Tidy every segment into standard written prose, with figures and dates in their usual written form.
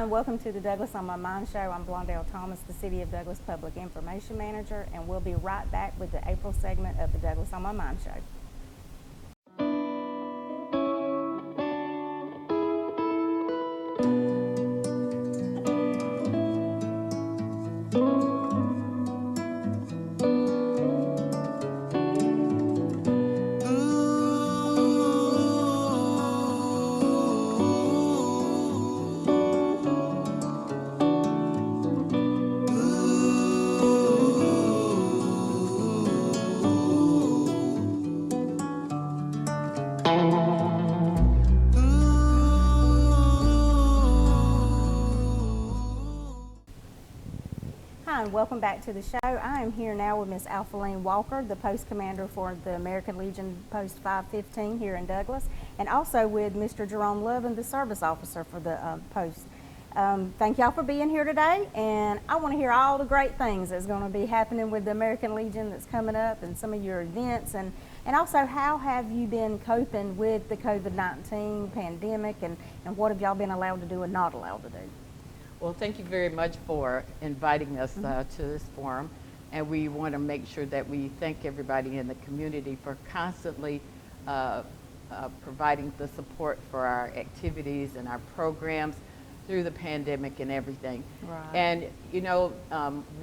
Hi, and welcome to the Douglas on My Mind show. I'm Blondell Thomas, the City of Douglas Public Information Manager, and we'll be right back with the April segment of the Douglas on My Mind show. Hi, and welcome back to the show. I am here now with Miss Alphaline Walker, the Post Commander for the American Legion Post 515 here in Douglas, and also with Mr. Jerome Lovin, the Service Officer for the Post. Thank y'all for being here today, and I want to hear all the great things that's going to be happening with the American Legion that's coming up and some of your events, and also how have you been coping with the COVID-19 pandemic, and what have y'all been allowed to do and not allowed to do? Well, thank you very much for inviting us to this forum, and we want to make sure that we thank everybody in the community for constantly providing the support for our activities and our programs through the pandemic and everything. Right. And you know,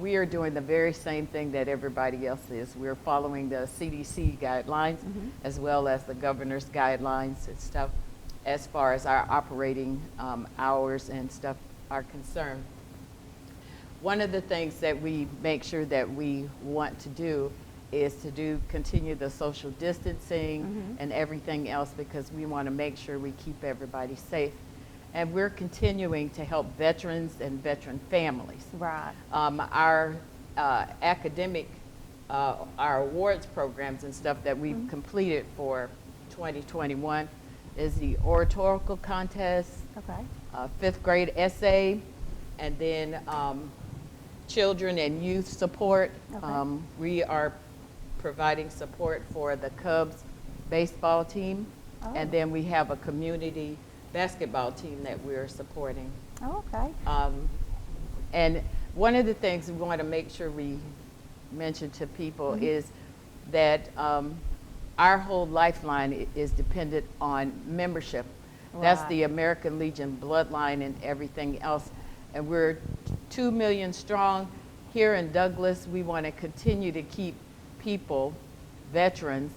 we are doing the very same thing that everybody else is. We're following the CDC guidelines as well as the governor's guidelines and stuff as far as our operating hours and stuff are concerned. One of the things that we make sure that we want to do is to continue the social distancing and everything else, because we want to make sure we keep everybody safe. And we're continuing to help veterans and veteran families. Right. Our academic, our awards programs and stuff that we've completed for 2021 is the oratorical contest, Okay. 5th grade essay, and then children and youth support. Okay. We are providing support for the Cubs baseball team, and then we have a community basketball team that we're supporting. Oh, okay. And one of the things we want to make sure we mention to people is that our whole lifeline is dependent on membership. That's the American Legion bloodline and everything else. And we're 2 million strong. Here in Douglas, we want to continue to keep people, veterans,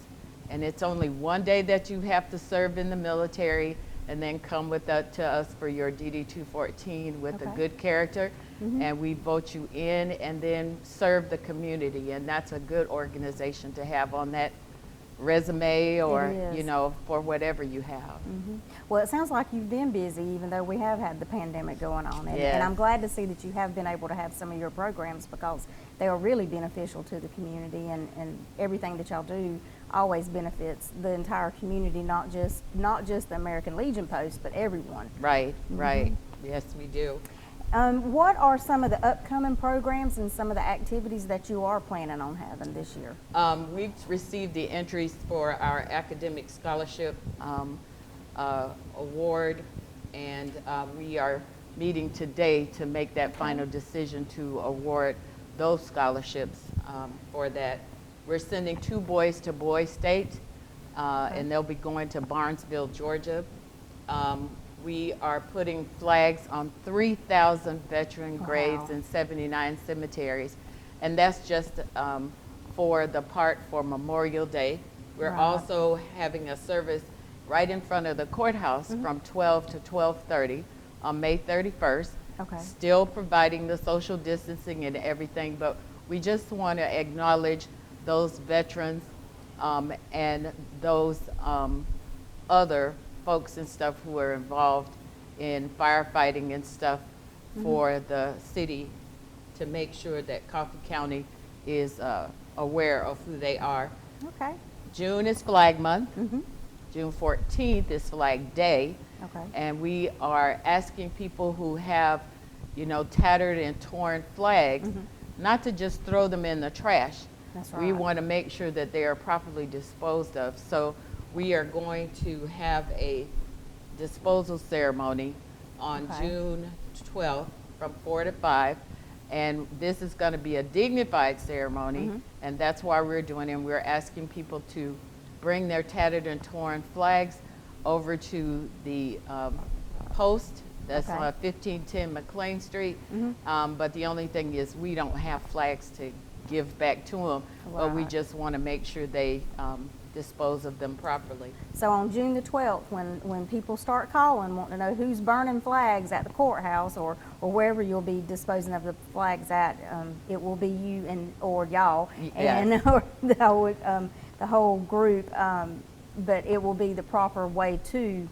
and it's only one day that you have to serve in the military and then come with that to us for your DD 214 with a good character. And we vote you in and then serve the community. And that's a good organization to have on that resume, or you know, for whatever you have. Well, it sounds like you've been busy, even though we have had the pandemic going on, and I'm glad to see that you have been able to have some of your programs, because they are really beneficial to the community, and everything that y'all do always benefits the entire community, not just the American Legion Post, but everyone. Right, right. Yes, we do. What are some of the upcoming programs and some of the activities that you are planning on having this year? We've received the entries for our academic scholarship award, and we are meeting today to make that final decision to award those scholarships for that. We're sending 2 boys to Boys State, and they'll be going to Barnesville, Georgia. We are putting flags on 3,000 veteran graves and 79 cemeteries. And that's just for the part for Memorial Day. We're also having a service right in front of the courthouse from 12 to 12:30 on May 31st. Still providing the social distancing and everything, but we just want to acknowledge those veterans and those other folks and stuff who are involved in firefighting and stuff for the city, to make sure that Coffee County is aware of who they are. June is Flag Month. June 14th is Flag Day. And we are asking people who have, you know, tattered and torn flags not to just throw them in the trash. We want to make sure that they are properly disposed of. So we are going to have a disposal ceremony on June 12th from 4 to 5. And this is going to be a dignified ceremony, and that's why we're doing it. And we're asking people to bring their tattered and torn flags over to the post that's on 1510 McLean Street. But the only thing is we don't have flags to give back to them, but we just want to make sure they dispose of them properly. So on June the 12th, when people start calling, wanting to know who's burning flags at the courthouse or wherever you'll be disposing of the flags at, it will be you and or y'all and or the whole group, but it will be the proper way to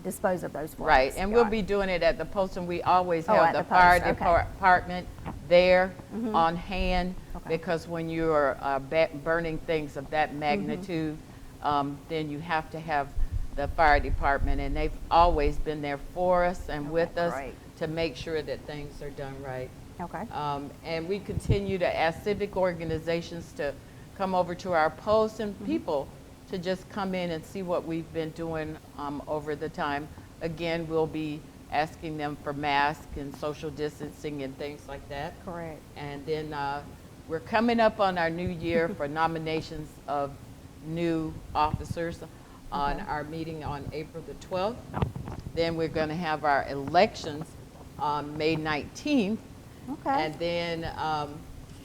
dispose of those flags. Right, and we'll be doing it at the post, and we always have the fire department there on hand, because when you are burning things of that magnitude, then you have to have the fire department, and they've always been there for us and with us to make sure that things are done right. Okay. And we continue to ask civic organizations to come over to our posts and people to just come in and see what we've been doing over the time. Again, we'll be asking them for masks and social distancing and things like that. Correct. And then we're coming up on our new year for nominations of new officers on our meeting on April the 12th. Then we're going to have our elections on May 19th. Okay. And then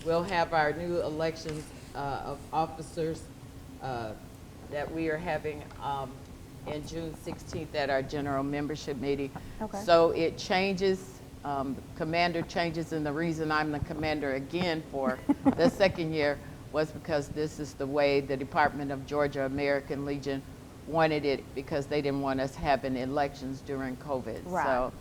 we'll have our new elections of officers that we are having in June 16th at our general membership meeting. Okay. So it changes, commander changes, and the reason I'm the commander again for the second year was because this is the way the Department of Georgia American Legion wanted it, because they didn't want us having elections during COVID. Right. So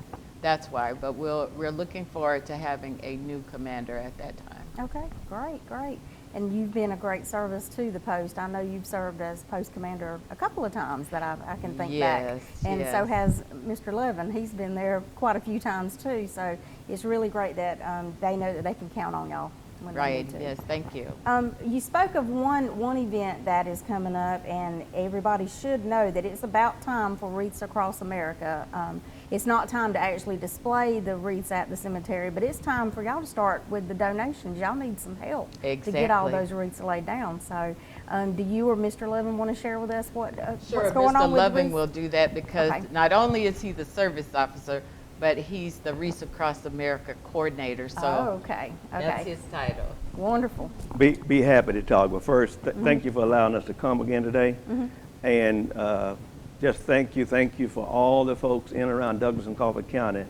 that's why, but we're looking forward to having a new commander at that time. Okay, great, great. And you've been a great service to the post. I know you've served as post commander a couple of times that I can think back. And so has Mr. Levin. He's been there quite a few times too. So it's really great that they know that they can count on y'all when they need to. Yes, thank you. You spoke of one event that is coming up, and everybody should know that it's about time for Wreaths Across America. It's not time to actually display the wreaths at the cemetery, but it's time for y'all to start with the donations. Y'all need some help to get all those wreaths laid down. So do you or Mr. Levin want to share with us what's going on with Mr. Levin will do that, because not only is he the service officer, but he's the Wreaths Across America coordinator. So that's his title. Wonderful. Be happy to talk. But first, thank you for allowing us to come again today. And just thank you for all the folks in and around Douglas and Coffee County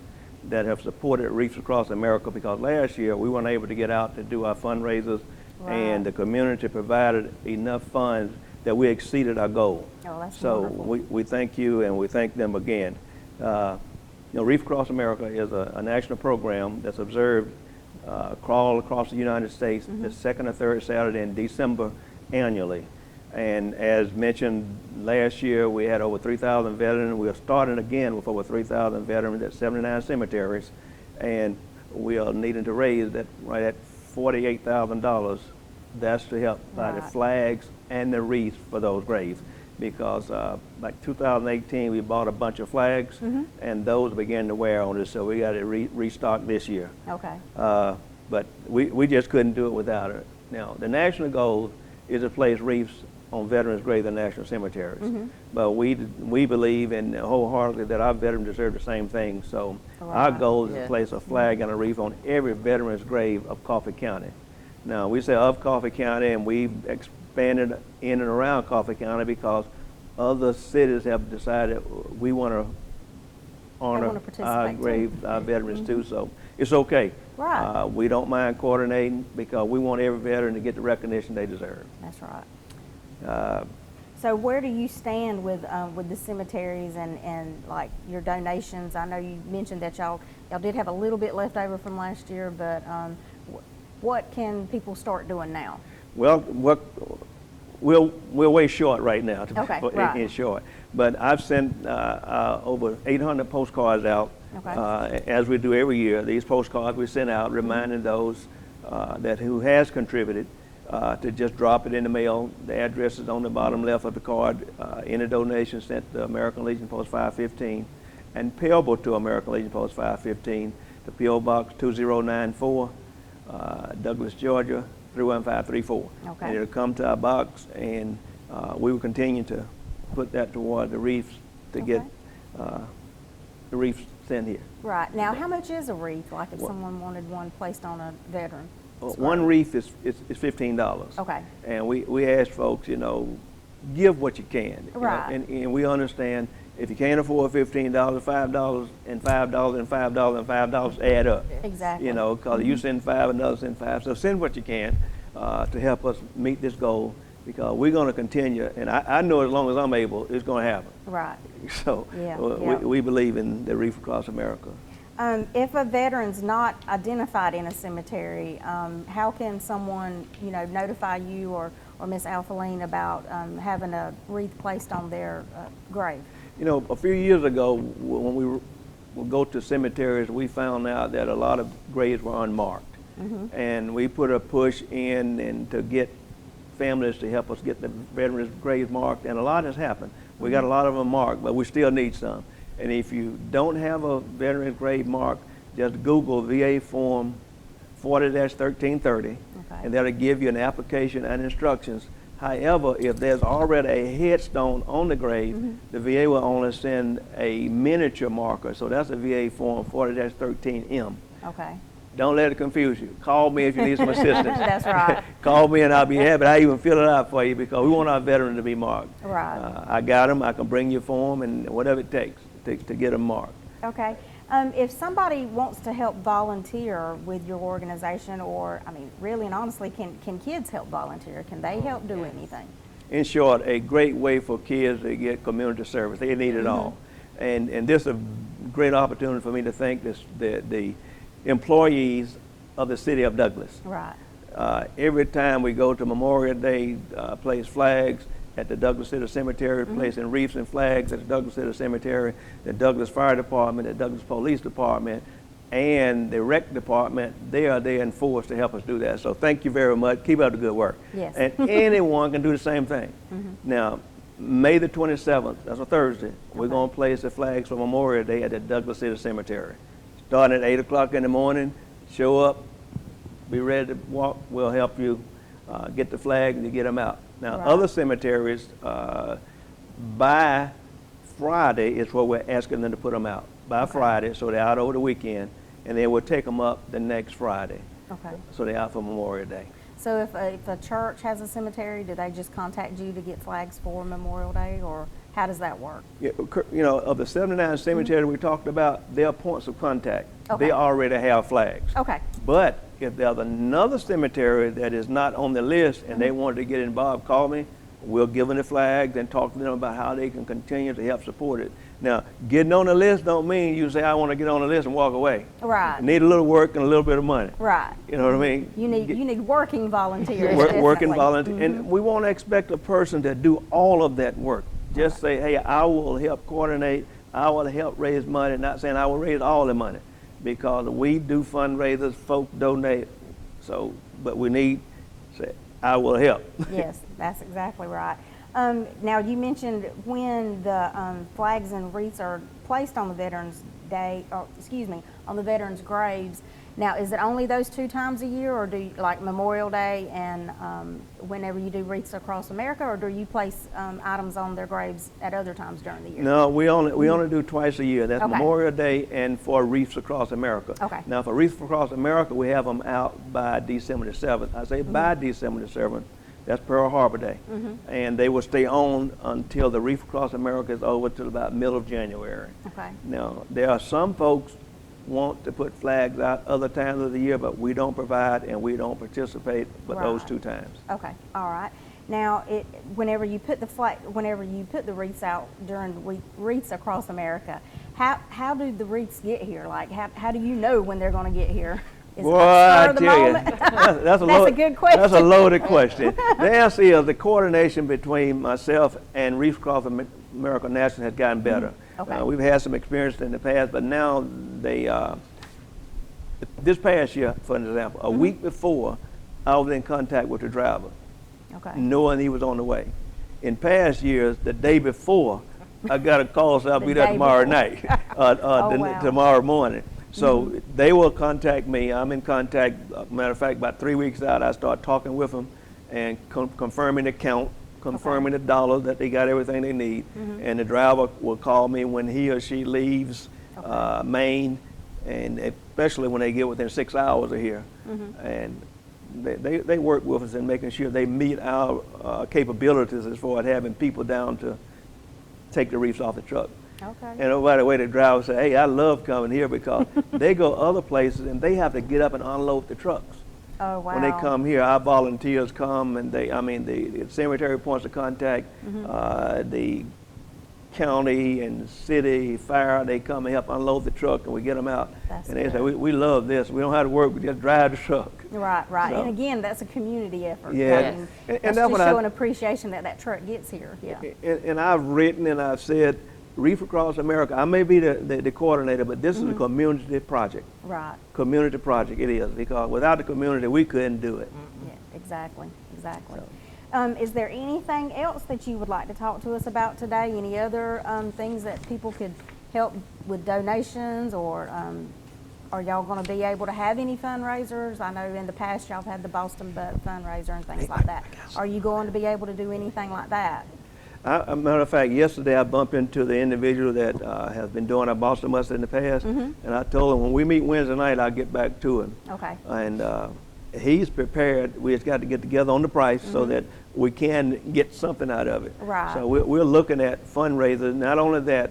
that have supported Wreaths Across America, because last year we weren't able to get out to do our fundraisers, and the community provided enough funds that we exceeded our goal. Oh, that's so wonderful. we thank you, and we thank them again. Wreaths Across America is a national program that's observed all across the United States the second or third Saturday in December annually. And as mentioned, last year we had over 3,000 veterans. We are starting again with over 3,000 veterans at 79 cemeteries, and we are needing to raise that right at $48,000. That's to help buy the flags and the wreaths for those graves, because like 2018 we bought a bunch of flags, and those began to wear on us, so we got to restock this year. Okay. But we just couldn't do it without it. Now the national goal is to place wreaths on veterans' graves in national cemeteries. But we believe in wholeheartedly that our veterans deserve the same thing. So our goal is to place a flag and a wreath on every veteran's grave of Coffee County. Now we say of Coffee County, and we've expanded in and around Coffee County because other cities have decided we want to honor our grave, our veterans too. So it's okay. Right. We don't mind coordinating, because we want every veteran to get the recognition they deserve. That's right. So where do you stand with the cemeteries and like your donations? I know you mentioned that y'all did have a little bit left over from last year, but what can people start doing now? Well, we're way short right now, in short. But I've sent over 800 postcards out, as we do every year. These postcards we send out reminding those who has contributed to just drop it in the mail. The address is on the bottom left of the card. Any donation sent to American Legion Post 515. and payable to American Legion Post 515, the P.O. Box 2094, Douglas, Georgia 31534. Okay. And it'll come to our box, and we will continue to put that toward the wreaths to get the wreaths sent here. Right. Now, how much is a wreath, like if someone wanted one placed on a veteran? One wreath is $15. Okay. And we ask folks, you know, give what you can. You know, Right. and we understand if you can't afford $15, $5 and $5 and $5 and $5 add up. Exactly. You know, because you send 5, another send 5. So send what you can to help us meet this goal, because we're going to continue. And I know as long as I'm able, it's going to happen. Right. So Yeah, we believe in the Reef Across America. If a veteran's not identified in a cemetery, how can someone, you know, notify you or Miss Alphaline about having a wreath placed on their grave? You know, a few years ago, when we would go to cemeteries, we found out that a lot of graves were unmarked. And we put a push in and to get families to help us get the veterans' graves marked, and a lot has happened. We got a lot of them marked, but we still need some. And if you don't have a veteran's grave marked, just Google VA Form 40-1330, and that'll give you an application and instructions. However, if there's already a headstone on the grave, the VA will only send a miniature marker. So that's a VA Form 40-13M. Okay. Don't let it confuse you. Call me if you need some assistance. That's right. Call me and I'll be happy. I even fill it out for you, because we want our veterans to be marked. Right. I got them. I can bring you for them, and whatever it takes to get them marked. Okay. If somebody wants to help volunteer with your organization, or, I mean, really and honestly, can kids help volunteer? Can they help do anything? In short, a great way for kids to get community service. They need it all. And this is a great opportunity for me to thank the employees of the city of Douglas. Right. Every time we go to Memorial Day, place flags at the Douglas City Cemetery, placing wreaths and flags at the Douglas City Cemetery, the Douglas Fire Department, the Douglas Police Department, and the Rec Department. They are there in force to help us do that. So thank you very much. Keep up the good work. Yes. And anyone can do the same thing. Now, May the 27th, that's a Thursday, we're going to place the flags for Memorial Day at the Douglas City Cemetery. Starting at 8 o'clock in the morning, show up, be ready to walk. We'll help you get the flag and get them out. Now, other cemeteries, by Friday is what we're asking them to put them out. By Friday, so they're out over the weekend, and then we'll take them up the next Friday. Okay. So they're out for Memorial Day. So if a church has a cemetery, do they just contact you to get flags for Memorial Day, or how does that work? Yeah, you know, of the 79 cemeteries we talked about, their points of contact, Okay. they already have flags. Okay. But if there's another cemetery that is not on the list and they wanted to get involved, call me. We'll give them the flags and talk to them about how they can continue to help support it. Now, getting on the list don't mean you say, I want to get on the list and walk away. Right. Need a little work and a little bit of money. Right. You know what I mean? You need working volunteers. Working definitely. volunteers. And we won't expect a person to do all of that work. Just say, hey, I will help coordinate. I will help raise money. Not saying I will raise all the money, because we do fundraisers, folks donate. So, but we need, say, I will help. Yes, that's exactly right. Now, you mentioned when the flags and wreaths are placed on the Veterans Day, or excuse me, on the veterans' graves. Now, is it only those 2 times a year, or do you, like Memorial Day and whenever you do Wreaths Across America, or do you place items on their graves at other times during the year? No, we only do twice a year. That's Okay. Memorial Day and for Wreaths Across America. Okay. Now, for Wreaths Across America, we have them out by December the 7th. I say by December the 7th. That's Pearl Harbor Day. And they will stay on until the Wreaths Across America is over till about middle of January. Okay. Now, there are some folks want to put flags out other times of the year, but we don't provide and we don't participate but those Right. 2 times. Okay. All right. Now, whenever you put the wreaths out during Wreaths Across America, how do the wreaths get here? Like, how do you know when they're going to get here? Is it Boy, a I spur of the tell you, moment? that's a good question. That's a loaded question. The answer is the coordination between myself and Wreaths Across America National has gotten better. Okay. We've had some experience in the past, but now they, this past year, for an example, a week before, I was in contact with the driver, Okay. knowing he was on the way. In past years, the day before, I got a call, so I'll The be there day tomorrow before. night. wow. tomorrow morning. So they will contact me. I'm in contact. Matter of fact, about 3 weeks out, I start talking with them and confirming the count, confirming the dollars that they got everything they need. And the driver will call me when he or she leaves Maine, and especially when they get within 6 hours of here. And they work with us in making sure they meet our capabilities as far as having people down to take the reefs off the truck. Okay. And by the way, the driver say, hey, I love coming here because they go other places and they have to get up and unload the trucks. Oh, wow. When they come here, our volunteers come and the cemetery points of contact, the county and city fire, they come and help unload the truck and we get them out. That's and they good. say, we love this. We don't have to work, we just drive the truck. Right, right. So- And again, that's a community effort. Yeah. I mean, And that's that's just what I- showing appreciation that truck gets here. Yeah. And I've written and I've said, Reef Across America, I may be the coordinator, but this is a community project. Right. Community project it is, because without the community, we couldn't do it. Yeah, exactly, exactly. Is there anything else that you would like to talk to us about today? Any other things that people could help with donations, or are y'all going to be able to have any fundraisers? I know in the past y'all have had the Boston Butt fundraiser and things like that. Are you going to be able to do anything like that? Matter of fact, yesterday I bumped into the individual that has been doing our Boston Mustard in the past, and I told him when we meet Wednesday night, I'll get back to him. Okay. And he's prepared. We just got to get together on the price so that we can get something out of it. Right. So we're looking at fundraisers. Not only that,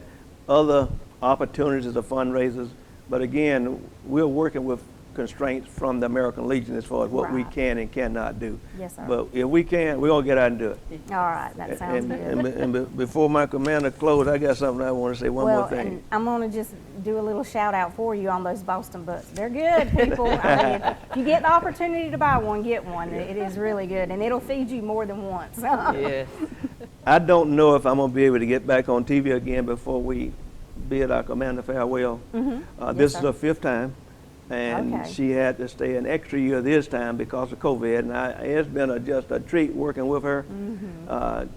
other opportunities of fundraisers, but again, we're working with constraints from the American Legion as far as what we Right. can and cannot do. Yes, sir. But if we can, we're going to get out and do it. All right, that sounds good. And before my commander close, I got something I want to say. One more thing. And I'm going to just do a little shout out for you on those Boston Butts. They're good, people. I mean, if you get the opportunity to buy one, get one. It is really good, and it'll feed you more than once. Yes. I don't know if I'm going to be able to get back on TV again before we bid our commander farewell. This is sir. her 5th time, and Okay. she had to stay an extra year this time because of COVID. And it's been just a treat working with her.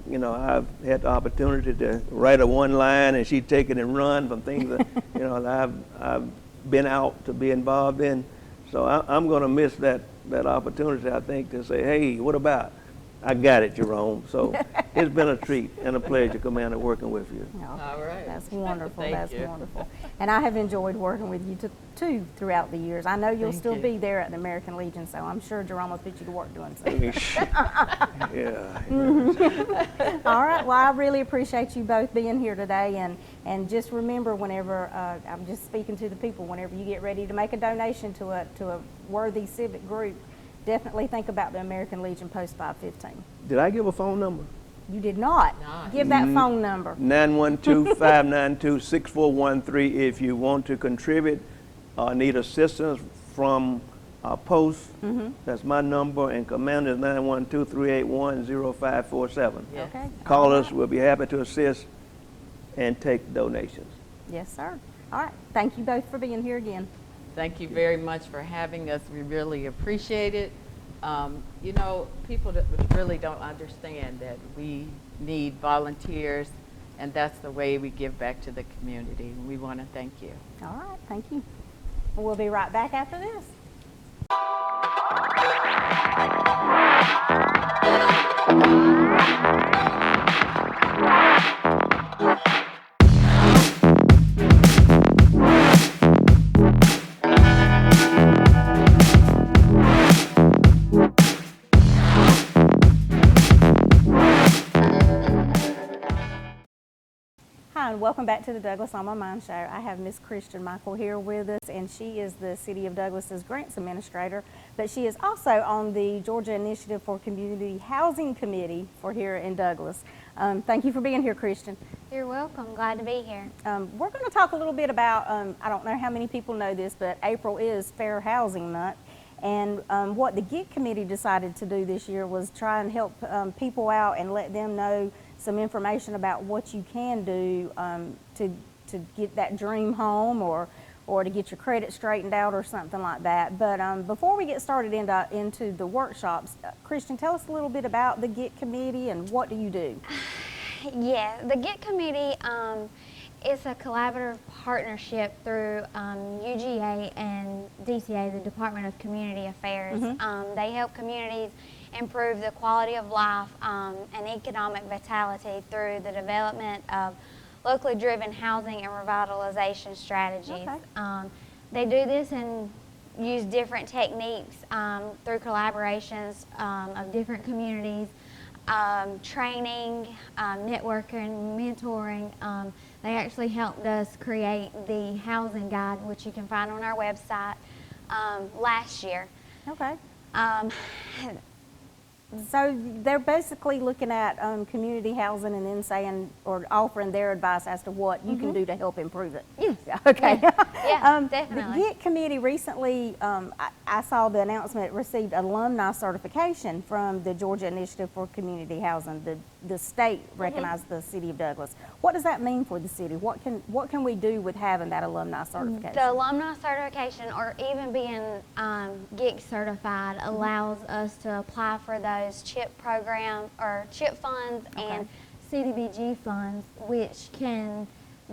You know, I've had the opportunity to write a one line, and she'd take it and run from things that you know that I've been out to be involved in. So I'm going to miss that opportunity, I think, to say, hey, what about? I got it, Jerome. So it's been a treat and a pleasure, Commander, working with you. All right. That's wonderful. Thank That's you. wonderful. And I have enjoyed working with you too throughout the years. I know you'll Thank still you. be there at the American Legion, so I'm sure Jerome will put you to work doing something. Yeah. All right. Well, I really appreciate you both being here today, and just remember, whenever I'm just speaking to the people, whenever you get ready to make a donation to a worthy civic group, definitely think about the American Legion Post 515. Did I give a phone number? You did not. Nice. Give that phone number. 912-592-6413 if you want to contribute or need assistance from our post. That's my number, and Commander is 912-381-0547. Yes. Okay. Call us. We'll be happy to assist and take donations. Yes, sir. All right. Thank you both for being here again. Thank you very much for having us. We really appreciate it. You know, people that really don't understand that we need volunteers, and that's the way we give back to the community. We want to thank you. All right. Thank you. We'll be right back after this. Hi, and welcome back to the Douglas On My Mind Show. I have Miss Christian Michael here with us, and she is the City of Douglas's Grants Administrator, but she is also on the Georgia Initiative for Community Housing Committee for here in Douglas. Thank you for being here, Christian. You're welcome. Glad to be here. We're going to talk a little bit about, I don't know how many people know this, but April is Fair Housing Month. And what the GIT committee decided to do this year was try and help people out and let them know some information about what you can do to get that dream home or to get your credit straightened out or something like that. But before we get started into the workshops, Christian, tell us a little bit about the GIT committee and what do you do? Yeah, the GIT committee It's a collaborative partnership through UGA and DCA, the Department of Community Affairs. They help communities improve the quality of life and economic vitality through the development of locally driven housing and revitalization strategies. Okay. They do this and use different techniques through collaborations of different communities, training, networking, mentoring. They actually helped us create the housing guide, which you can find on our website, last year. Okay. So they're basically looking at community housing and then saying or offering their advice as to what you can do to help improve it. Yes. Okay. Yeah, The definitely. GIT committee recently, I saw the announcement, received alumni certification from the Georgia Initiative for Community Housing. The state recognized the city of Douglas. What does that mean for the city? What can we do with having that alumni certification? The alumni certification, or even being GIC certified, allows us to apply for those CHIP program or CHIP funds and CDBG funds, which can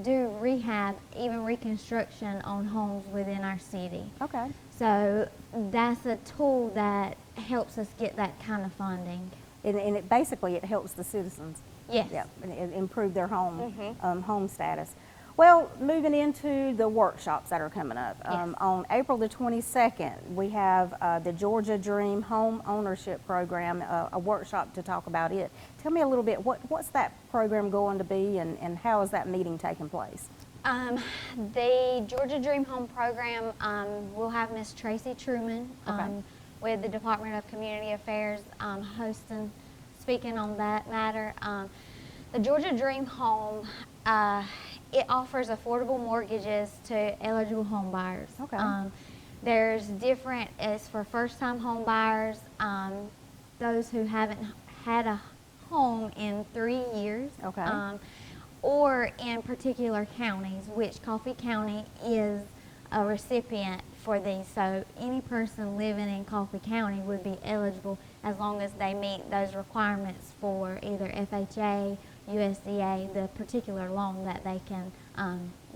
do rehab, even reconstruction on homes within our city. Okay. So that's a tool that helps us get that kind of funding. And it basically it helps the citizens. Yes. Yeah, and improve their home status. Well, moving into the workshops that are coming up. Yes. On April the 22nd, we have the Georgia Dream Home Ownership Program, a workshop to talk about it. Tell me a little bit, what's that program going to be and how is that meeting taking place? The Georgia Dream Home Program will have Miss Tracy Truman with the Department of Community Affairs speaking on that matter. The Georgia Dream Home, it offers affordable mortgages to eligible home buyers. Okay. There's different, it's for first-time home buyers, those who haven't had a home in 3 years. Okay. Or in particular counties, which Coffee County is a recipient for these. So any person living in Coffee County would be eligible as long as they meet those requirements for either FHA, USDA, the particular loan that they can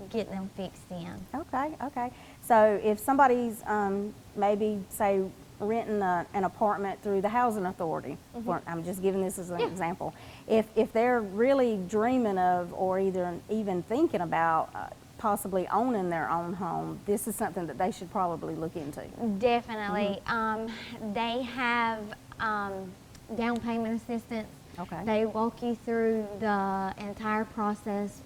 get them fixed in. Okay. So if somebody's maybe, say, renting an apartment through the housing authority, I'm just giving this as an example. If they're really dreaming of or even thinking about possibly owning their own home, this is something that they should probably look into. Definitely. They have down payment assistance. Okay. They walk you through the entire process.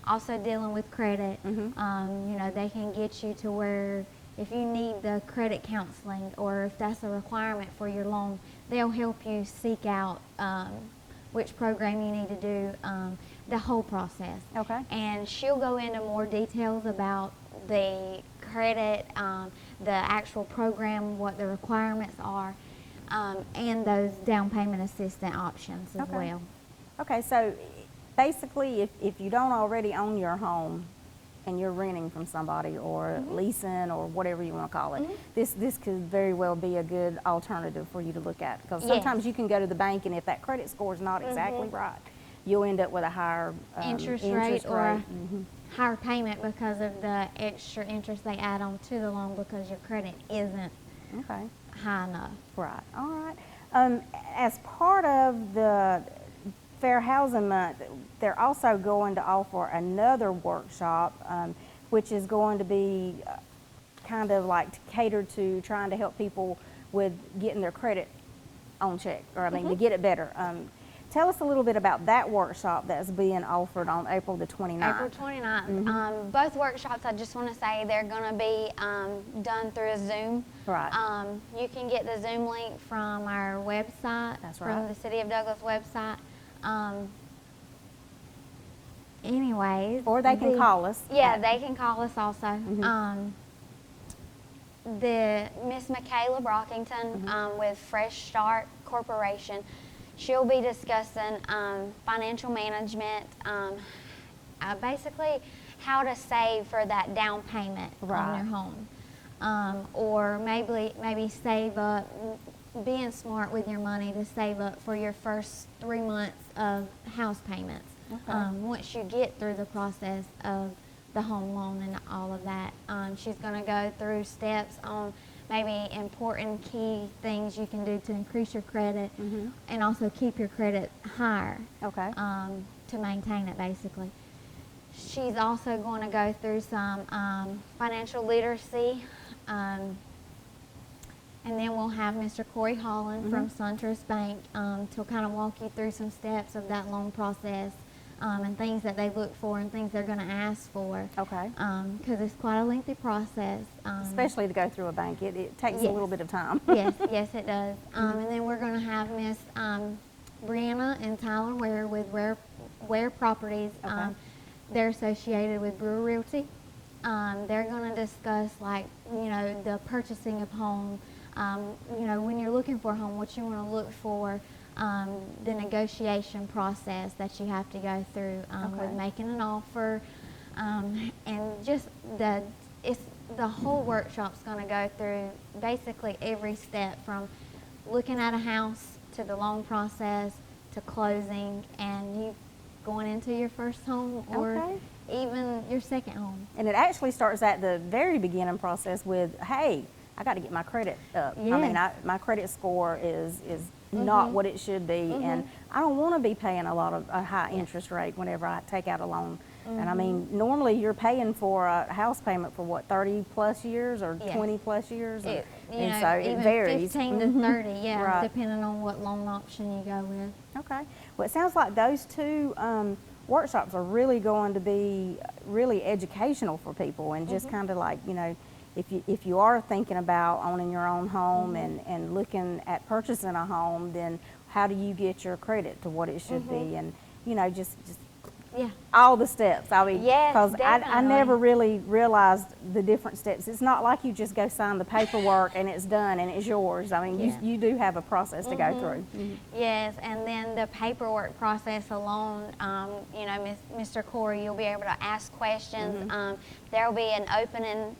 Also dealing with credit. You know, they can get you to where if you need the credit counseling or if that's a requirement for your loan, they'll help you seek out which program you need to do, the whole process. Okay. And she'll go into more details about the credit, the actual program, what the requirements are, and those down payment assistance options as well. Okay, so basically if you don't already own your home and you're renting from somebody or leasing or whatever you want to call it, this could very well be a good alternative for you to look at, because sometimes you can go to the bank and if that credit score is not exactly right, you'll end up with a higher interest rate or a higher payment because of the extra interest they add on to the loan because your credit isn't high enough. Right. All right. As part of the Fair Housing Month, they're also going to offer another workshop, which is going to be kind of like catered to trying to help people with getting their credit on check, or to get it better. Tell us a little bit about that workshop that's being offered on April the 29th. April 29th. Both workshops, I just want to say, they're going to be done through a Zoom. Right. You can get the Zoom link from our website, from the City of Douglas website. Anyways. Or they can call us. Yeah, they can call us also. The Miss Michaela Brockington with Fresh Start Corporation, she'll be discussing financial management, basically how to save for that down payment on your home, or maybe save up, being smart with your money to save up for your first 3 months of house payments. once you get through the process of the home loan and all of that. She's going to go through steps on maybe important key things you can do to increase your credit and also keep your credit higher to maintain it, basically. She's also going to go through some financial literacy, and then we'll have Mr. Corey Holland from SunTrust Bank to kind of walk you through some steps of that loan process and things that they look for and things they're going to ask for. Okay. Because it's quite a lengthy process. Especially to go through a bank. It takes a little bit of time. Yes, it does. And then we're going to have Miss Brianna and Tyler Ware with Ware Properties. They're associated with Brewer Realty. They're going to discuss, like, the purchasing of home. When you're looking for a home, what you want to look for, the negotiation process that you have to go through with making an offer, and just the whole workshop's going to go through basically every step from looking at a house to the loan process to closing and you going into your first home or even your second home. And it actually starts at the very beginning process with, hey, I got to get my credit up. Yeah. I mean, my credit score is not what it should be, and I don't want to be paying a high interest rate whenever I take out a loan. And I mean, normally you're paying for a house payment for what, 30 plus years or 20 plus years? And so even it varies. 15 to 30, Right. depending on what loan option you go with. Okay. Well, it sounds like those two workshops are really going to be really educational for people, and just kind of like, if you are thinking about owning your own home and looking at purchasing a home, then how do you get your credit to what it should be, and just all the steps. I mean, because I never really realized the different steps. It's not like you just go sign the paperwork and it's done and it's yours. I mean, you do have a process to go through. Yes, and then the paperwork process alone, Mr. Corey, you'll be able to ask questions. There will be an opening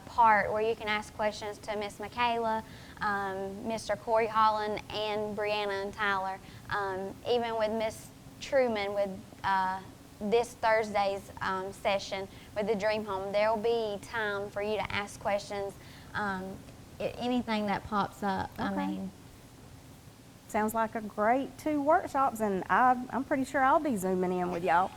part where you can ask questions to Miss Michaela, Mr. Corey Holland, and Brianna and Tyler. Even with Miss Truman with this Thursday's session with the Dream Home, there will be time for you to ask questions, anything that pops up. I mean, sounds like a great two workshops, and I'm pretty sure I'll be zooming in with y'all.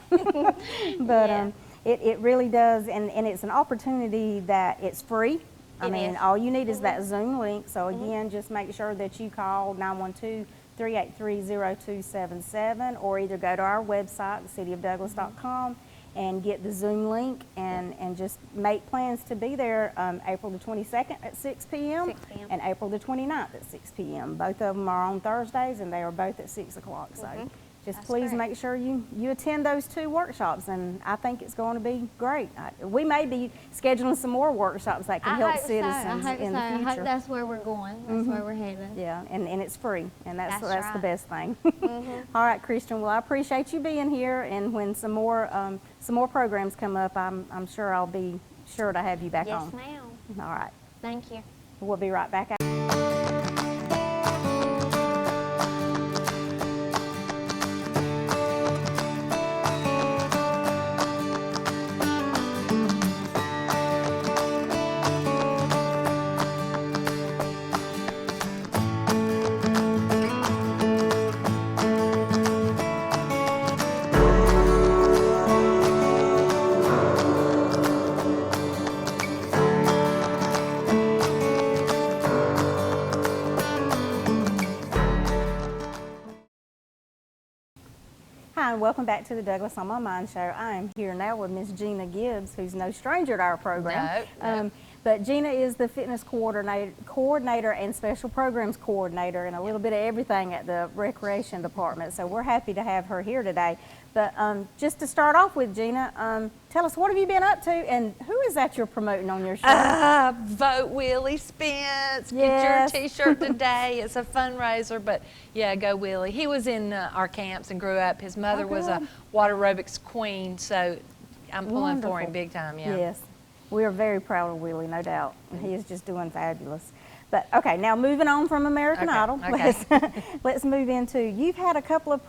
But it really does, and it's an opportunity that it's free. I mean, all you need is that Zoom link. So again, just make sure that you call 912-383-0277, or either go to our website, cityofdouglas.com, and get the Zoom link and just make plans to be there April the 22nd at 6 p.m. and April the 29th at 6 p.m. Both of them are on Thursdays, and they are both at 6 o'clock. So just please make sure you attend those two workshops, and I think it's going to be great. We may be scheduling some more workshops that can help citizens in the future. I hope that's where we're going. That's where we're headed. Yeah, and it's free, and that's right. the best thing. All right, Christian. Well, I appreciate you being here, and when some more programs come up, I'm sure I'll be sure to have you back on. Yes, ma'am. All right. Thank you. We'll be right back. Hi, and welcome back to the Douglas on My Mind show. I am here now with Miss Gina Gibbs, who's no stranger to our program. No. But Gina is the fitness coordinator and special programs coordinator, and a little bit of everything at the recreation department. So we're happy to have her here today. But just to start off with, Gina, tell us, what have you been up to, and who is that you're promoting on your show? Vote Willie Spence. Yes. Get your t-shirt today. It's a fundraiser, but yeah, go Willie. He was in our camps and grew up. His mother was a water aerobics queen, so I'm pulling for him big time, yeah. Yes. We are very proud of Willie, no doubt. He is just doing fabulous. But okay, now moving on from American Idol, okay. let's move into, you've had a couple of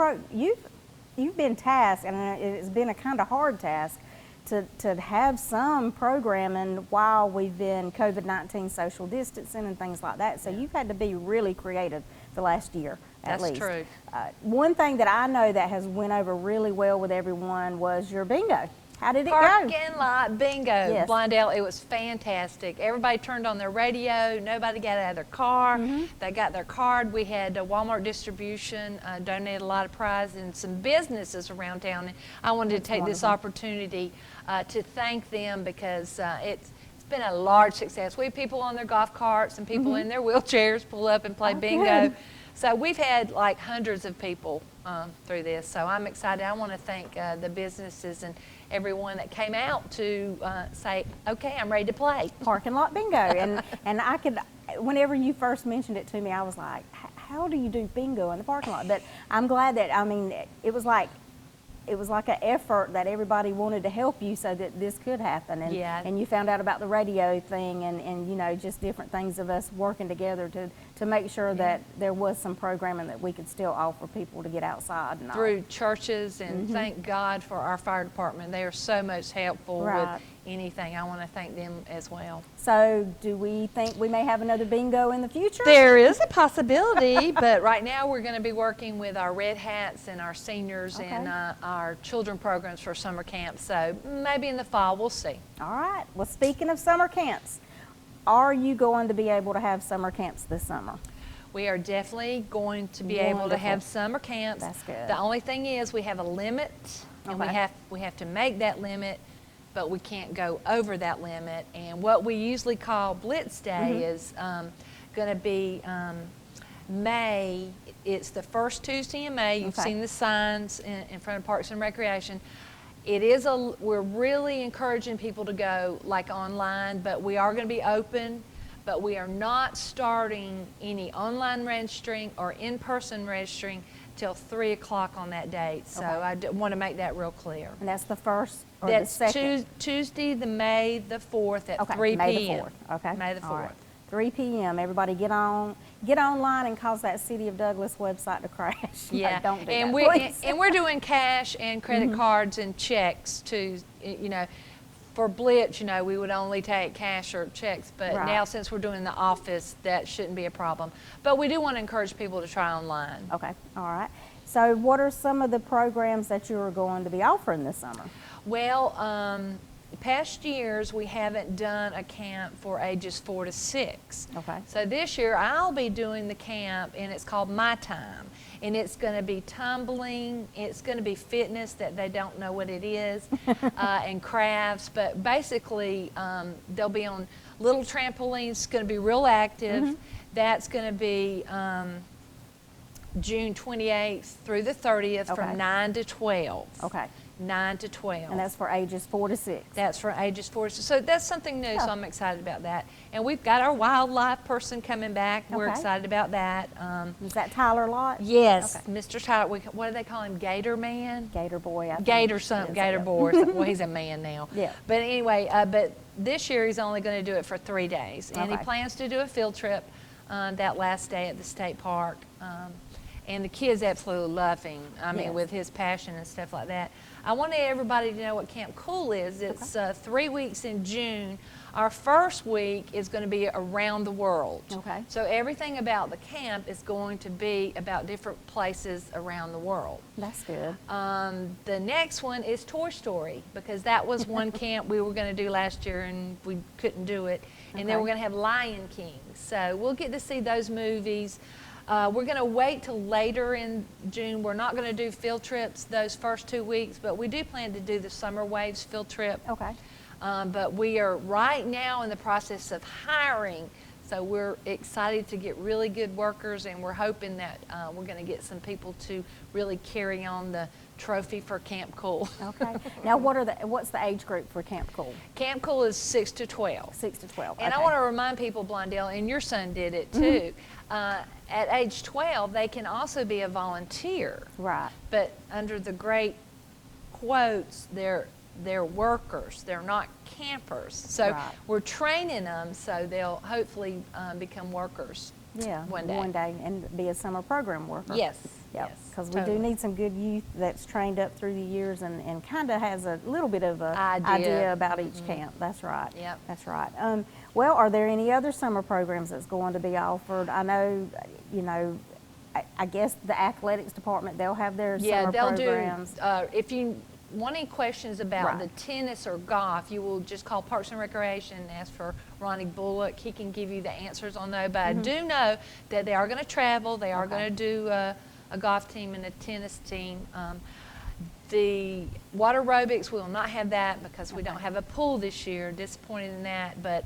you've been tasked, and it's been a kind of hard task to have some programming while we've been COVID-19 social distancing and things like that. So you've had to be really creative the last year, at That's least. true. One thing that I know that has went over really well with everyone was your bingo. How did it go? Parking lot bingo, Yes. Blondell. It was fantastic. Everybody turned on their radio. Nobody got out of their car. They got their card. We had Walmart distribution donated a lot of prizes and some businesses around town. And I wanted to take this opportunity to thank them because it's been a large success. We have people on their golf carts and people in their wheelchairs pull up and play bingo. Good. So we've had like hundreds of people through this. So I'm excited. I want to thank the businesses and everyone that came out to say, okay, I'm ready to play. Parking lot bingo. And I could, whenever you first mentioned it to me, I was like, how do you do bingo in the parking lot? But I'm glad that, I mean, it was like an effort that everybody wanted to help you so that this could happen. And, Yeah. and you found out about the radio thing and you know, just different things of us working together to make sure that there was some programming that we could still offer people to get outside and all. Through churches, and thank God for our fire department. They are so much helpful Right. with anything. I want to thank them as well. So do we think we may have another bingo in the future? There is a possibility, but right now we're going to be working with our Red Hats and our seniors and our children programs for summer camp. So maybe in the fall, we'll see. All right. Well, speaking of summer camps, are you going to be able to have summer camps this summer? We are definitely going to be able to have Wonderful. summer camps. That's good. The only thing is we have a limit, and Okay. we have to make that limit, but we can't go over that limit. And what we usually call Blitz Day is going to be May. It's the first Tuesday in May. You've Okay. seen the signs in front of Parks and Recreation. We're really encouraging people to go like online, but we are going to be open, but we are not starting any online registering or in-person registering till 3 o'clock on that date. So Okay. I want to make that real clear. And that's the first or That's the second? Tuesday, May the 4th at Okay, 3 May p.m. the 4th. Okay. May the All 4th. right. 3 p.m. Everybody get online and cause that City of Douglas website to crash. No, Yeah, don't do and that, we please. and we're doing cash and credit cards and checks too. You know, for Blitz, you know, we would only take cash or checks, but Right. now since we're doing the office, that shouldn't be a problem. But we do want to encourage people to try online. Okay. All right. So what are some of the programs that you are going to be offering this summer? Well, past years we haven't done a camp for ages 4 to 6. Okay. So this year I'll be doing the camp, and it's called My Time, and it's going to be tumbling. It's going to be fitness that they don't know what it is, and crafts. But basically, they'll be on little trampolines. It's going to be real active. That's going to be June 28th through the 30th Okay. from 9 to 12. Okay. 9 to 12. And that's for ages 4 to 6. That's for ages 4 to 6. So that's something new, Yeah. so I'm excited about that. And we've got our wildlife person coming back. We're Okay. excited about that. Is that Tyler Lott? Yes, Okay. Mr. Tyler, what do they call him? Gator Man? Boy, I think Gator it something, is. Gator Boy. Well, he's a man now. Yeah. But anyway, but this year he's only going to do it for 3 days. And he Okay. plans to do a field trip that last day at the state park. And the kids absolutely love him. I mean, Yes. with his passion and stuff like that. I wanted everybody to know what Camp Cool is. It's 3 weeks in June. Our first week is going to be around the world. Okay. So everything about the camp is going to be about different places around the world. That's good. The next one is Toy Story, because that was one camp we were going to do last year and we couldn't do it. And then Okay. we're going to have Lion King. So we'll get to see those movies. We're going to wait till later in June. We're not going to do field trips those first 2 weeks, but we do plan to do the Summer Waves field trip. Okay. But we are right now in the process of hiring. So we're excited to get really good workers, and we're hoping that we're going to get some people to really carry on the trophy for Camp Cool. Okay. Now, what's the age group for Camp Cool? Camp Cool is 6 to 12. 6 to 12. And I okay. want to remind people, Blondell, and your son did it too, at age 12, they can also be a volunteer. Right. But under the great quotes, they're workers. They're not campers. So Right. we're training them so they'll hopefully become workers. Yeah. One day. One day and be a summer program worker. Yes. Yep, Yes, because we totally. do need some good youth that's trained up through the years and kind of has a little bit of a Idea. idea about each camp. That's right. Yep. That's right. Well, are there any other summer programs that's going to be offered? I know, I guess the athletics department, they'll have their Yeah, summer they'll programs. do, if you want any questions about the Right. tennis or golf, you will just call Parks and Recreation and ask for Ronnie Bullock. He can give you the answers on those. But I do know that they are going to travel. They are Okay. going to do a golf team and a tennis team. The water aerobics, we will not have that because we don't have a pool this year. Disappointed in that. But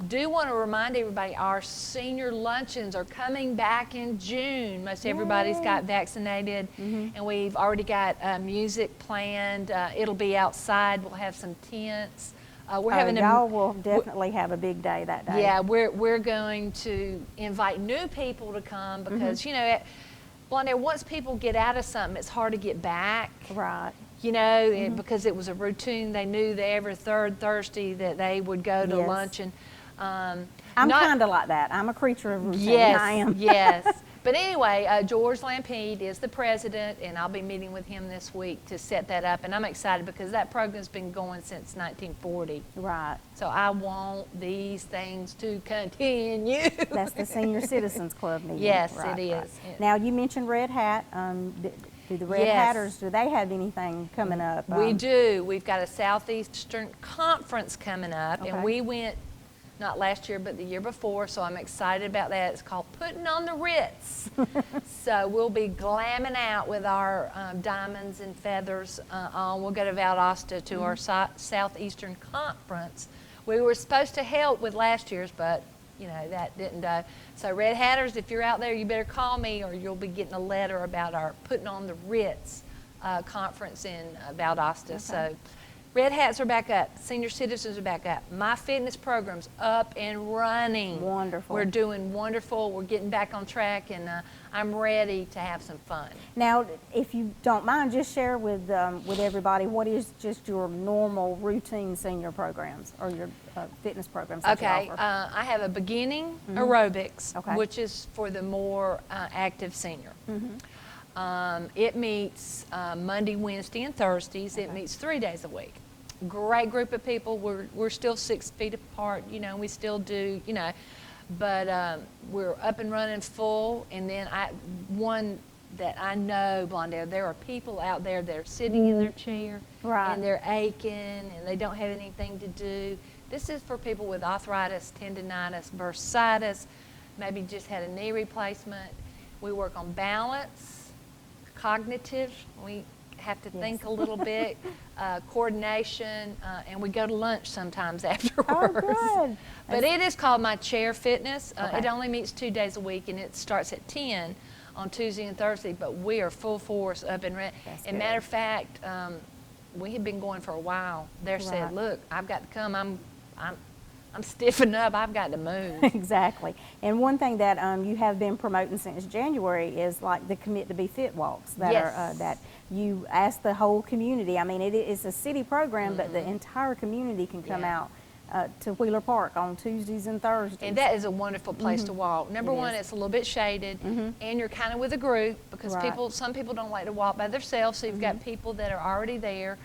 do want to remind everybody our senior luncheons are coming back in June. Most everybody's got vaccinated, and we've already got music planned. It'll be outside. We'll have some tents. We're having y'all will definitely have a big day that day. yeah, we're going to invite new people to come because Blondell, once people get out of something, it's hard to get back. Right. Because it was a routine. They knew that every third Thursday that they would go to Yes. lunch and. I'm not- kind of like that. I'm a creature of routine. Yes, I am. yes. But anyway, George Lampede is the president, and I'll be meeting with him this week to set that up. And I'm excited because that program's been going since 1940. Right. So I want these things to continue. That's the Senior Citizens Club meeting. Yes, Right, it right. is. Yeah. Now, you mentioned Red Hat. Do the Red Yes. Hatters, do they have anything coming up? We do. We've got a Southeastern Conference coming up, Okay. and we went not last year, but the year before, so I'm excited about that. It's called Putting on the Ritz. So we'll be glamming out with our diamonds and feathers on. We'll go to Valdosta to our Southeastern Conference. We were supposed to help with last year's, but that didn't do. So Red Hatters, if you're out there, you better call me or you'll be getting a letter about our Putting on the Ritz conference in Valdosta. So Red Hats are back up. Senior Citizens are back up. My fitness program's up and running. Wonderful. We're doing wonderful. We're getting back on track, and I'm ready to have some fun. Now, if you don't mind, just share with everybody what is just your normal routine senior programs or your fitness programs that you Okay, offer. I have a beginning aerobics, Okay. which is for the more active senior. It meets Monday, Wednesday, and Thursdays. It meets 3 days a week. Great group of people. We're still 6 feet apart, we still do, but we're up and running full. And then one that I know, Blondell, there are people out there that are sitting in their chair Right. and they're aching and they don't have anything to do. This is for people with arthritis, tendonitis, bursitis, maybe just had a knee replacement. We work on balance, cognitive. We have to think a little bit, coordination, and we go to lunch sometimes afterwards. good. But it is called My Chair Fitness. Okay. It only meets 2 days a week, and it starts at 10 on Tuesday and Thursday, but we are full force up and running. That's And good. matter of fact, we have been going for a while. They're Right. said, look, I've got to come. I'm stiffening up. I've got to move. Exactly. And one thing that you have been promoting since January is like the Commit to Be Fit walks that are Yes. that you ask the whole community. I mean, it is a city program, but the entire community can come Yeah. out to Wheeler Park on Tuesdays and Thursdays. And that is a wonderful place to walk. Number It one, is. it's a little bit shaded, and you're kind of with a group because Right. some people don't like to walk by themselves, so you've got people that are already there.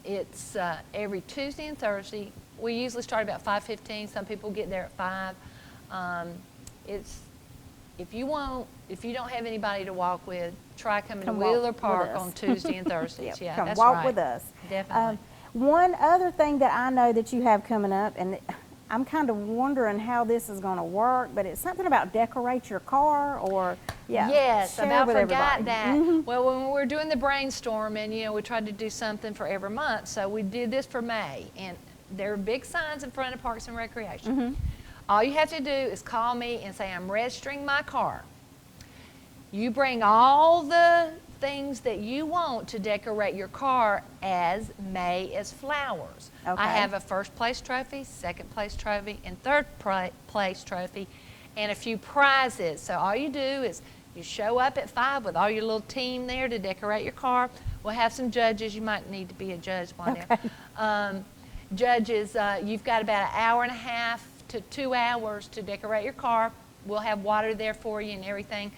It's every Tuesday and Thursday. We usually start about 5:15. Some people get there at 5. If you don't have anybody to walk with, try coming Come to walk Wheeler with Park us. on Tuesday and Thursdays. Yep, Yeah, come that's walk right. with us. Definitely. One other thing that I know that you have coming up, and I'm kind of wondering how this is going to work, but it's something about decorate your car or, Yes, I share about with forgot everybody. that. Well, when we were doing the brainstorming, we tried to do something for every month. So we did this for May, and there are big signs in front of Parks and Recreation. All you have to do is call me and say, I'm registering my car. You bring all the things that you want to decorate your car as May as flowers. Okay. I have a first place trophy, second place trophy, and third place trophy, and a few prizes. So all you do is you show up at 5 with all your little team there to decorate your car. We'll have some judges. You might need to be a judge one day. Judges, you've got about an hour and a half to 2 hours to decorate your car. We'll have water there for you and everything.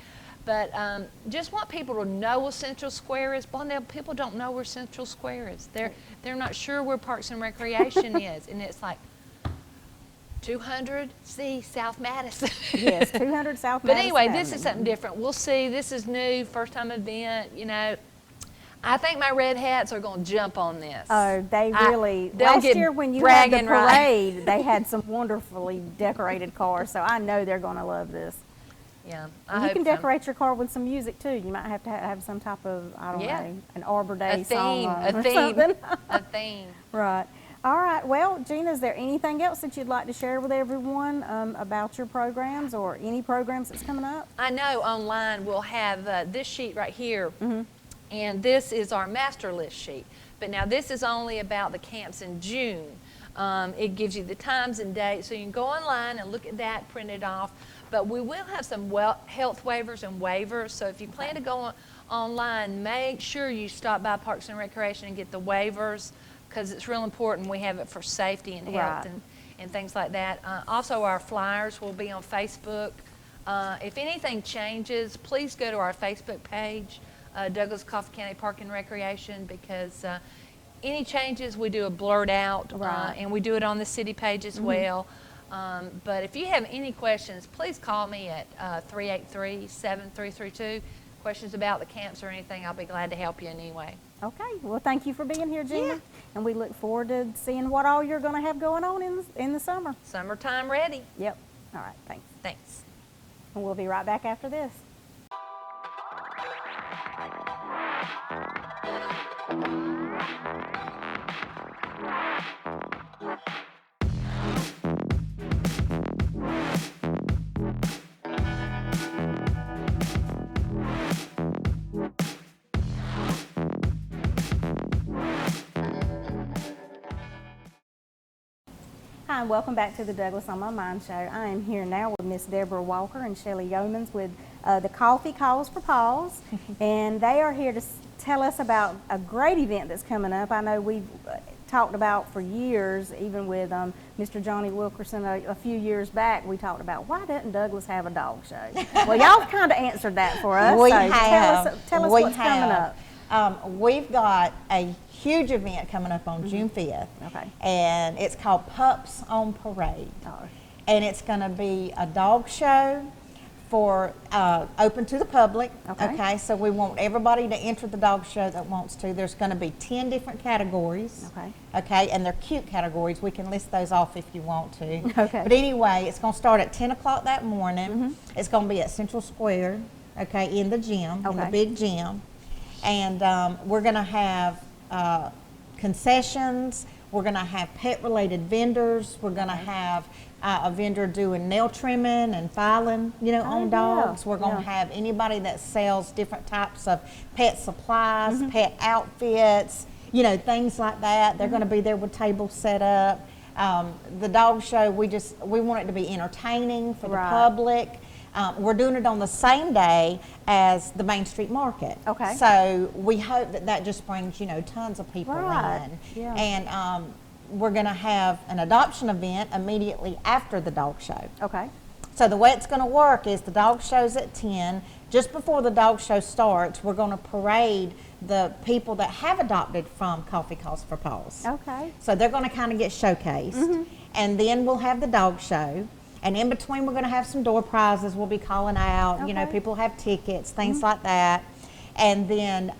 But just want people to know where Central Square is. Blondale, people don't know where Central Square is. They're not sure where Parks and Recreation is. And it's like 200 South Madison. Yes, 200 South But Madison anyway, this Avenue. is something different. We'll see. This is new, first time event, you know. I think my red hats are going to jump on this. Oh, they really, they'll last get year when you had the bragging rights. parade, they had some wonderfully decorated cars, so I know they're going to love this. Yeah, And you can decorate your car with some music too. You might have to have some type of, I don't Yeah. know, an Arbor Day a song theme, on a or theme, something. a theme. Right. All right. Well, Gina, is there anything else that you'd like to share with everyone about your programs or any programs that's coming up? I know online we'll have this sheet right here, Mm-hmm. and this is our master list sheet. But now this is only about the camps in June. It gives you the times and dates, so you can go online and look at that, print it off. But we will have some health waivers and waivers, so if you plan to go online, make sure you stop by Parks and Recreation and get the waivers, because it's real important we have it for safety and health Right. and things like that. Also, our flyers will be on Facebook. If anything changes, please go to our Facebook page, Douglas Coffee County Park and Recreation, because any changes we do a blurt out, Right. and we do it on the city page as well. But if you have any questions, please call me at 383-7332. Questions about the camps or anything, I'll be glad to help you in any way. Okay. Well, thank you for being here, Gina. Yeah. And we look forward to seeing what all you're going to have going on in the summer. Summertime ready. Yep. All right. Thanks. Thanks. And we'll be right back after this. Hi, and welcome back to the Douglas on My Mind show. I am here now with Miss Deborah Walker and Shelley Yeomans with the Coffee Calls for Paws, and they are here to tell us about a great event that's coming up. I know we've talked about for years, even with Mr. Johnny Wilkerson a few years back, we talked about why doesn't Douglas have a dog show? Well, y'all kind of answered that for us. We so have. Tell us We what's coming up. We've got a huge event coming up on June 5th. Okay. And it's called Pups on Parade. Oh. And it's going to be a dog show for open to the public. Okay. So we want everybody to enter the dog show that wants to. There's going to be 10 different categories. Okay. Okay, and they're cute categories. We can list those off if you want to. Okay. But anyway, it's going to start at 10 o'clock that morning. It's going to be at Central Square, okay, in the gym, in the Okay. big gym. And we're going to have concessions. We're going to have pet-related vendors. We're going to have a vendor doing nail trimming and filing, you know, on dogs. We're going to have anybody that sells different types of pet supplies, pet outfits, you know, things like that. They're going to be there with tables set up. The dog show, we want it to be entertaining for the Right. public. We're doing it on the same day as the Main Street Market. Okay. So we hope that just brings, you know, tons of people Right. in. Yeah. And we're going to have an adoption event immediately after the dog show. Okay. So the way it's going to work is the dog show's at 10. Just before the dog show starts, we're going to parade the people that have adopted from Coffee Calls for Paws. Okay. So they're going to kind of get showcased. And then we'll have the dog show. And in between, we're going to have some door prizes we'll be calling out. You know, Okay. people have tickets, things like that. And then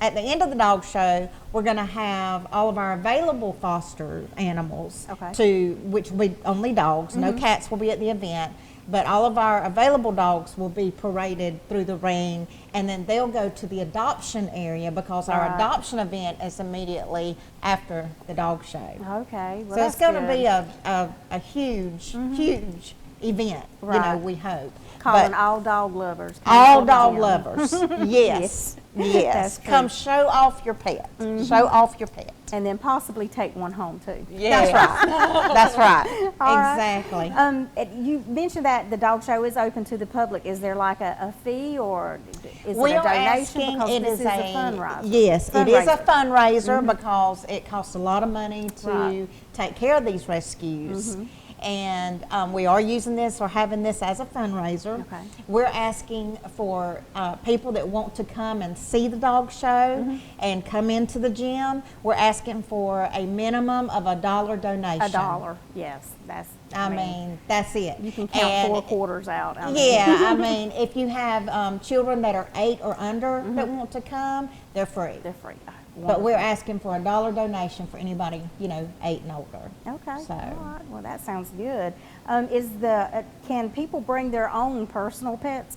at the end of the dog show, we're going to have all of our available foster animals, Okay. which will be only dogs. No cats will be at the event. But all of our available dogs will be paraded through the ring, and then they'll go to the adoption area because our Right. adoption event is immediately after the dog show. Okay. Well, So it's that's going to good. be a huge, huge event, you know, Right. we hope. Calling But all dog lovers. come all to the dog gym. lovers, Yes. yes, yes. That's true. Come show off your pet, show off your pet. And then possibly take one home too. That's right, that's right, All right. exactly. You mentioned that the dog show is open to the public. Is there like a fee or is We it a are donation? asking, Because it this is is a fundraiser. Yes, it is a Fundraiser. fundraiser because it costs a lot of money to Right. take care of these rescues. and we are using this or having this as a fundraiser. Okay. We're asking for people that want to come and see the dog show and come into the gym. We're asking for a minimum of $1 donation. $1, yes, that's, I mean, that's it. you can count And 4 quarters out. I mean. yeah, I mean, if you have children that are 8 or under that want to come, they're free. They're free. But we're asking for $1 donation for anybody, 8 and older. Okay, So- all right, well, that sounds good. Can people bring their own personal pets?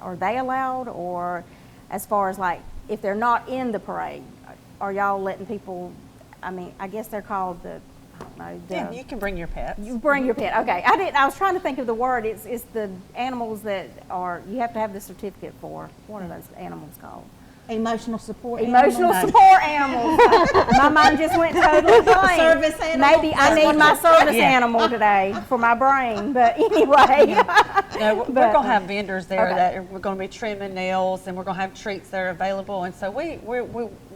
Are they allowed, or as far as like, if they're not in the parade, are y'all letting people, I mean, I guess they're called I don't know. Yeah, you can bring your pets. You bring your pet, okay. I was trying to think of the word. It's the animals that you have to have the certificate for. What are those animals called? Emotional support. Emotional animals. support animals. My mind just went totally blank. Service animal. Maybe I need my service animal today for my brain. But anyway. No, we're But, going to have vendors there okay. that we're going to be trimming nails, and we're going to have treats that are available. And so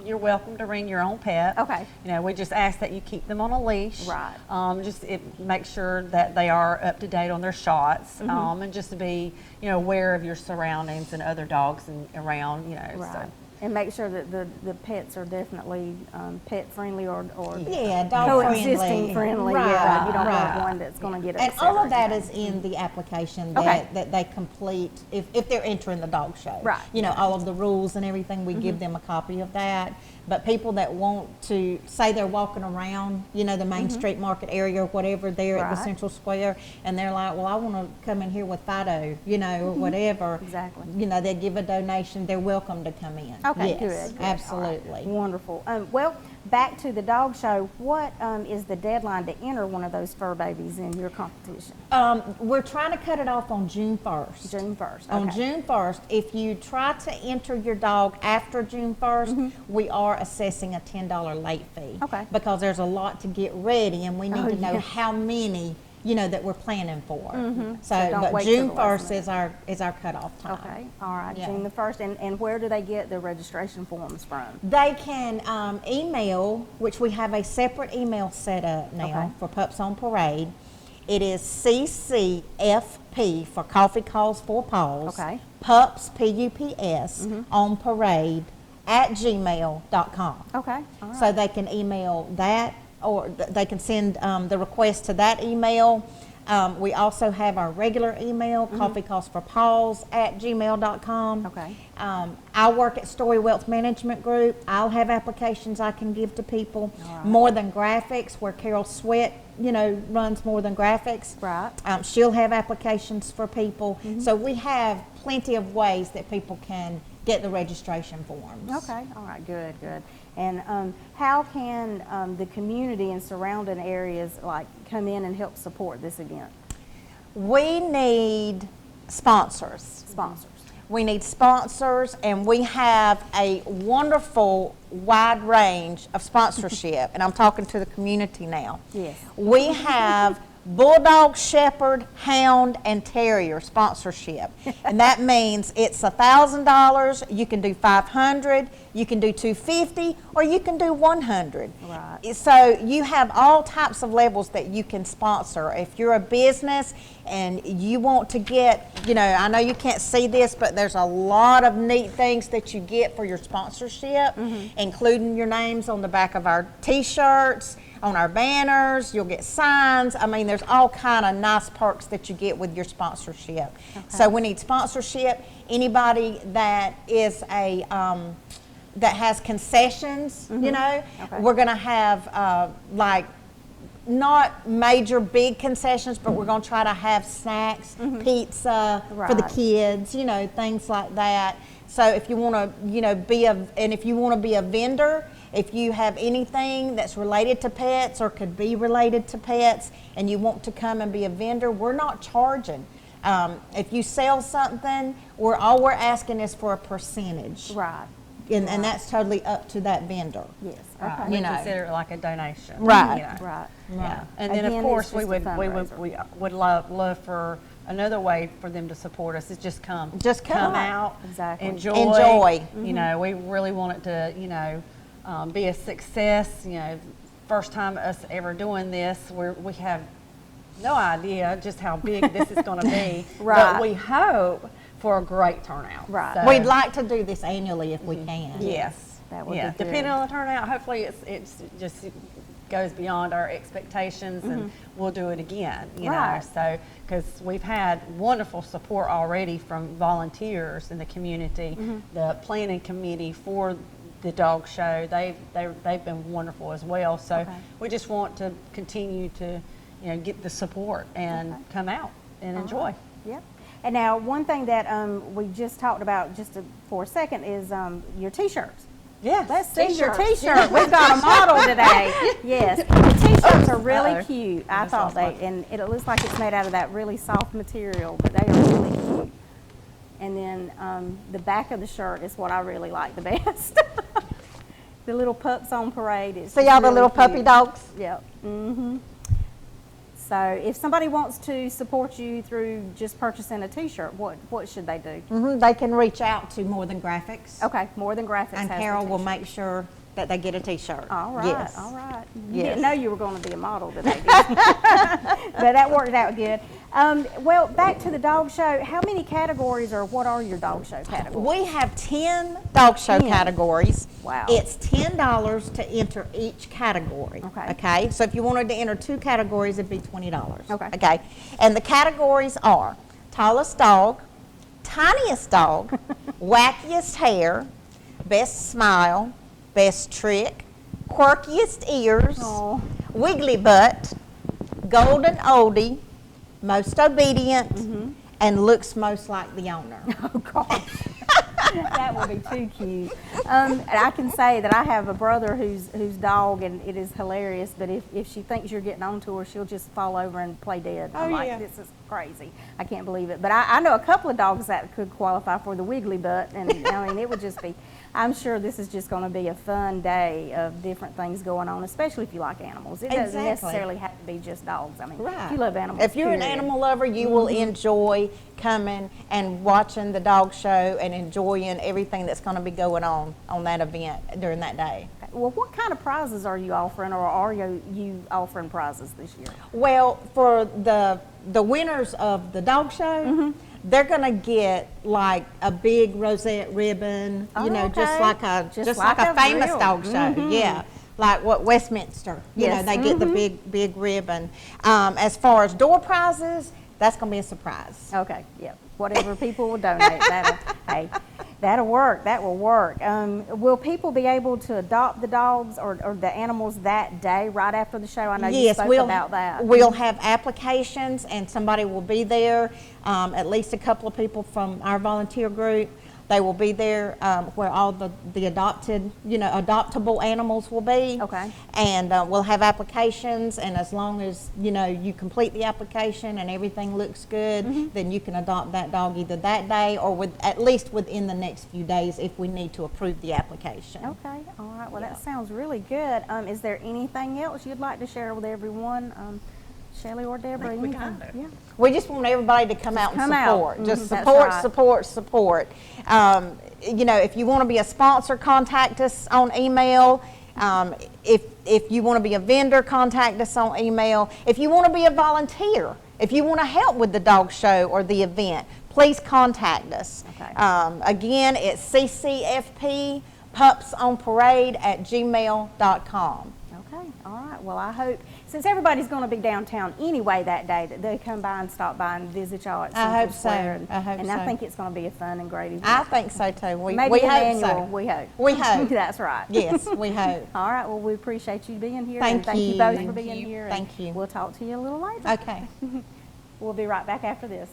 you're welcome to bring your own pet. Okay. We just ask that you keep them on a leash. Right. Make sure that they are up to date on their shots, and just to be aware of your surroundings and other dogs around. Right. So. And make sure that the pets are definitely pet friendly or Yeah, dog coexisting friendly. Right, Yeah, you don't right. have one that's going to get And upset. all or of that anything. is in the application Okay. that they complete if they're entering the dog show. Right. All of the rules and everything, we give them a copy of that. But people that want to, say they're walking around, the Main Street Market area or whatever there at the Right. Central Square, and they're like, well, I want to come in here with Fido, or whatever. Exactly. They give a donation, they're welcome to come in. Okay, Yes, good. All right. absolutely. Wonderful. Well, back to the dog show. What is the deadline to enter one of those fur babies in your competition? We're trying to cut it off on June 1st. June 1st. On okay. June 1st, if you try to enter your dog after June 1st, we are assessing a $10 late fee. Okay. Because there's a lot to get ready, and we need Oh, to know yeah. how many, that we're planning for. So don't But wait till June the last 1st minute. is our cutoff time. Okay. All right. Yeah. June the 1st. And where do they get the registration forms from? They can email, which we have a separate email set up now Okay. for Pups on Parade. It is CCFP for Coffee Calls for Paws. Okay. Pups, P-U-P-S, on Parade @gmail.com. Okay. All right. So they can email that, or they can send the request to that email. We also have our regular email, coffeecallsforpaws@gmail.com. Okay. I work at Story Wealth Management Group. I'll have applications I can give to people. All right. More Than Graphics, where Carol Sweat, runs More Than Graphics. Right. She'll have applications for people. So we have plenty of ways that people can get the registration forms. Okay, all right, good. And how can the community and surrounding areas come in and help support this event? We need sponsors. We need sponsors, and we have a wonderful wide range of sponsorship, and I'm talking to the community now. Yes. We have Bulldog, Shepherd, Hound, and Terrier sponsorship. And that means it's $1,000, you can do $500, you can do $250, or you can do $100. Right. So you have all types of levels that you can sponsor. If you're a business and you want to get, I know you can't see this, but there's a lot of neat things that you get for your sponsorship, including your names on the back of our t-shirts, on our banners, you'll get signs. I mean, there's all kind of nice perks that you get with your sponsorship. Okay. So we need sponsorship. Anybody that is that has concessions, Okay. we're going to have not major big concessions, but we're going to try to have snacks, pizza for the Right. kids, things like that. So if you want to, if you want to be a vendor, if you have anything that's related to pets or could be related to pets and you want to come and be a vendor, we're not charging. If you sell something, all we're asking is for a percentage. Right. And that's totally up to that vendor. Yes. Right. Okay. We consider it like a donation. Right. Right. Yeah. And then Again, of course it's we just a would love for another way for them to support us is just come. Just come. out. Exactly. Enjoy. We really want it to, be a success. First time us ever doing this. We have no idea just how big this is going to be. Right. But we hope for a great turnout. Right. So, We'd like to do this annually if we can. Yes. That would yeah. be good. Depending on the turnout, hopefully it's just goes beyond our expectations, and we'll do it again. You Right. know, so because we've had wonderful support already from volunteers in the community, the planning committee for the dog show. They've been wonderful as well. So Okay. we just want to continue to, get the support and come out and enjoy. Yep. And now, one thing that we just talked about for a second is your T-shirts. Yes. Let's see your T-shirt. We've got a model today. Yes, the T-shirts are really cute. I thought and it looks like it's made out of that really soft material, but they are really cute. And then the back of the shirt is what I really like the best. The little pups on parade. It's See just all the really little puppy cute. dogs? Yep. So if somebody wants to support you through just purchasing a T-shirt, what should they do? They can reach out to More Than Graphics. Okay, More Than Graphics. And has the Carol will T-shirt. make sure that they get a T-shirt. All right, Yes. all right. You Yes. didn't know you were going to be a model today, did you? But that worked out good. Well, back to the dog show. How many categories, or what are your dog show categories? We have 10 dog show 10. categories. Wow. It's $10 to enter each category. Okay. Okay. So if you wanted to enter 2 categories, it'd be $20. Okay. Okay. And the categories are tallest dog, tiniest dog, wackiest hair, best smile, best trick, quirkiest ears, Oh. wiggly butt, golden oldie, most obedient, and looks most like the owner. Oh, gosh. That would be too cute. And I can say that I have a brother whose dog, and it is hilarious, but if she thinks you're getting on to her, she'll just fall over and play dead. I'm like, this is crazy. I can't believe it. But I know a couple of dogs that could qualify for the wiggly butt, and I mean, it would just be, I'm sure this is just going to be a fun day of different things going on, especially if you like animals. It doesn't Exactly. necessarily have to be just dogs. I mean, Right. if you love animals, If you're an period. animal lover, you will enjoy coming and watching the dog show and enjoying everything that's going to be going on that event during that day. Well, what kind of prizes are you offering, or are you offering prizes this year? Well, for the winners of the dog show, they're going to get like a big rosette ribbon, Oh, just okay. like a Just like a a famous real- dog show. Yeah. Like what Westminster, Yes. they get the big ribbon. As far as door prizes, that's going to be a surprise. Okay, yeah. Whatever people will donate, that'll work. That will work. Will people be able to adopt the dogs or the animals that day, right after the show? I know you spoke about that. We'll have applications, and somebody will be there. At least a couple of people from our volunteer group. They will be there where all the adopted, adoptable animals will be. Okay. And we'll have applications, and as long as, you complete the application and everything looks good, then you can adopt that dog either that day or at least within the next few days if we need to approve the application. Okay, all right. Well, that sounds really good. Is there anything else you'd like to share with everyone? Shelley or Deborah? we anything? got it. Yeah. We just want everybody to come out and come out. support. Just That's support, right. support. If you want to be a sponsor, contact us on email. If you want to be a vendor, contact us on email. If you want to be a volunteer, if you want to help with the dog show or the event, please contact us. Okay. Again, it's ccfppupsonparade@gmail.com. Okay, all right. Well, I hope, since everybody's going to be downtown anyway that day, that they come by and stop by and visit y'all at I Central hope so. Square. I hope and so. I think it's going to be a fun and great event. I think so too. We Maybe an hope annual, so. we hope. We hope. That's right. Yes, we hope. All right, well, we appreciate you being here. Thank and thank you you. both Thank for being you. here. and Thank you. We'll talk to you a little later. Okay. We'll be right back after this.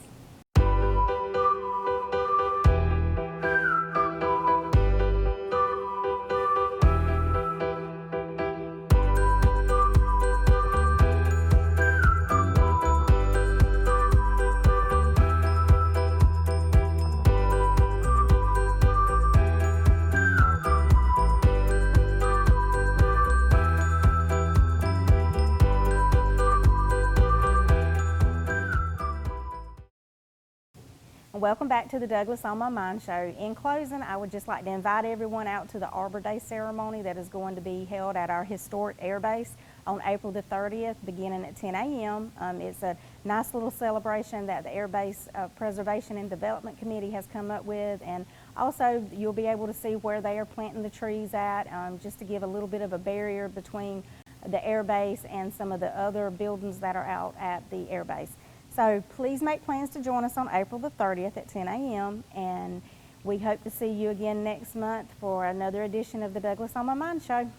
welcome back to the Douglas On My Mind show. In closing, I would just like to invite everyone out to the Arbor Day Ceremony that is going to be held at our historic air base on April the 30th, beginning at 10 a.m. It's a nice little celebration that the Air Base Preservation and Development Committee has come up with, and also you'll be able to see where they are planting the trees at, just to give a little bit of a barrier between the air base and some of the other buildings that are out at the air base. So please make plans to join us on April the 30th at 10 a.m. and we hope to see you again next month for another edition of the Douglas On My Mind show.